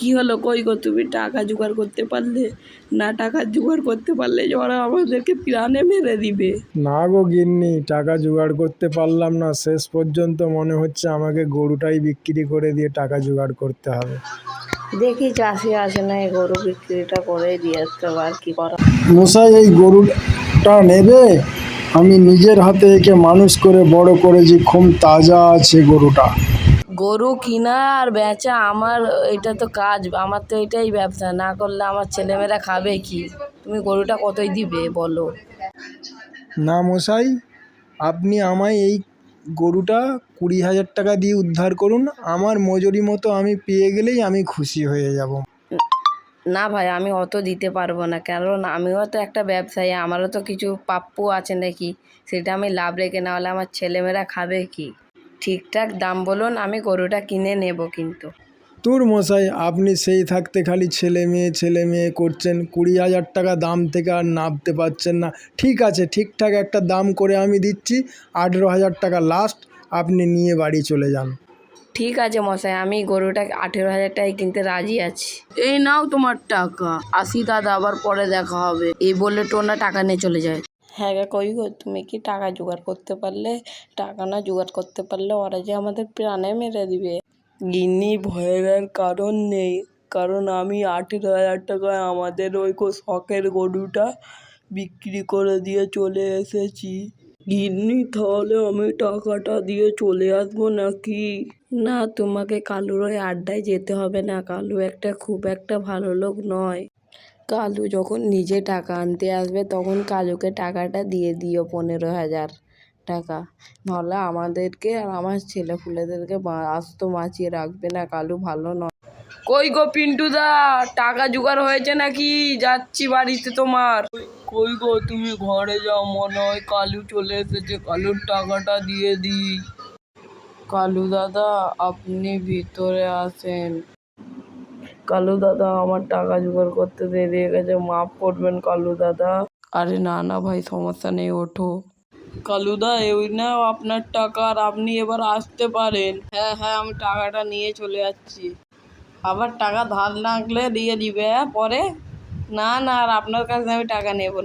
কি হলো, কই গো তুমি টাকা জোগাড় করতে পারলে? না টাকা জোগাড় করতে পারলে যে ওরা আমাদেরকে প্রাণে মেরে দিবে। না গো গিন্নি, টাকা জোগাড় করতে পারলাম না, শেষ পর্যন্ত মনে হচ্ছে আমাকে গরুটাই বিক্রি করে দিয়ে টাকা জোগাড় করতে হবে। দেখি চাষি আছে না, এই গরু বিক্রিটা করে দিয়ে আসতে হবে, আর কি করা। মশাই, এই গরুটা নেবে? আমি নিজের হাতে একে মানুষ করে বড় করেছি, খুব তাজা আছে গরুটা। গরু কিনা আর বেচা আমার এটা তো কাজ, আমার তো এটাই ব্যবসা, না করলে আমার ছেলেমেয়েরা খাবে কি? তুমি গরুটা কতই দিবে বলো? না মশাই, আপনি আমায় এই গরুটা 20,000 টাকা দিয়ে উদ্ধার করুন। আমার মজুরি মতো আমি পেয়ে গেলেই আমি খুশি হয়ে যাব। না ভাই, আমি অত দিতে পারবো না, কারণ আমিও তো একটা ব্যবসায়ী, আমারও তো কিছু প্রাপ্য আছে নাকি, সেটা আমি লাভ রেখে না হলে আমার ছেলেমেয়েরা খাবে কি? ঠিকঠাক দাম বলুন, আমি গরুটা কিনে নেব কিন্তু। তোর মশাই, আপনি সেই থাকতে খালি ছেলে মেয়ে করছেন, 20,000 টাকা দাম থেকে আর নামতে পারছেন না। ঠিক আছে, ঠিকঠাক একটা দাম করে আমি দিচ্ছি, 18,000 টাকা লাস্ট, আপনি নিয়ে বাড়ি চলে যান। ঠিক আছে মশাই, আমি গরুটা 18,000 টাকায় কিনতে রাজি আছি। এই নাও তোমার টাকা। আসি দাদা, আবার পরে দেখা হবে। এই বলে টোনা টাকা নিয়ে চলে যায়। হ্যাঁ গা, কই গো তুমি কি টাকা জোগাড় করতে পারলে? টাকা না জোগাড় করতে পারলে ওরা যে আমাদের প্রাণে মেরে দিবে। গিন্নি, ভয়ের আর কারণ নেই, কারণ আমি 18,000 টাকায় আমাদের ওই শখের গরুটা বিক্রি করে দিয়ে চলে এসেছি। গিন্নি, তাহলে আমি টাকাটা দিয়ে চলে আসবো নাকি? না, তোমাকে কালুর ওই আড্ডায় যেতে হবে না, কালু খুব একটা ভালো লোক নয়। কালু যখন নিজে টাকা আনতে আসবে তখন কালুকে টাকাটা দিয়ে দিও, 15,000 টাকা। নাহলে আমাদেরকে আর আমার ছেলেপুলেদেরকে আস্ত বাঁচিয়ে রাখবে না, কালু ভালো নয়। কই গো পিন্টুদা, টাকা জোগাড় হয়েছে নাকি? যাচ্ছি বাড়িতে তোমার। কই গো, তুমি ঘরে যাও, মনে হয় কালু চলে এসেছে, কালুর টাকাটা দিয়ে দিই। কালু দাদা, আপনি ভিতরে আসেন। কালু দাদা, আমার টাকা জোগাড় করতে দেরি হয়ে গেছে, মাফ করবেন কালু দাদা। আরে না না ভাই, সমস্যা নেই, ওঠো। কালুদা, এই নাও আপনার টাকা, আর আপনি এবার আসতে পারেন। হ্যাঁ হ্যাঁ, আমি টাকাটা নিয়ে চলে যাচ্ছি। আবার টাকা ধার লাগলে দিয়ে দিবে, হ্যাঁ পরে। না না, আর আপনার কাছে আমি টাকা নেব না।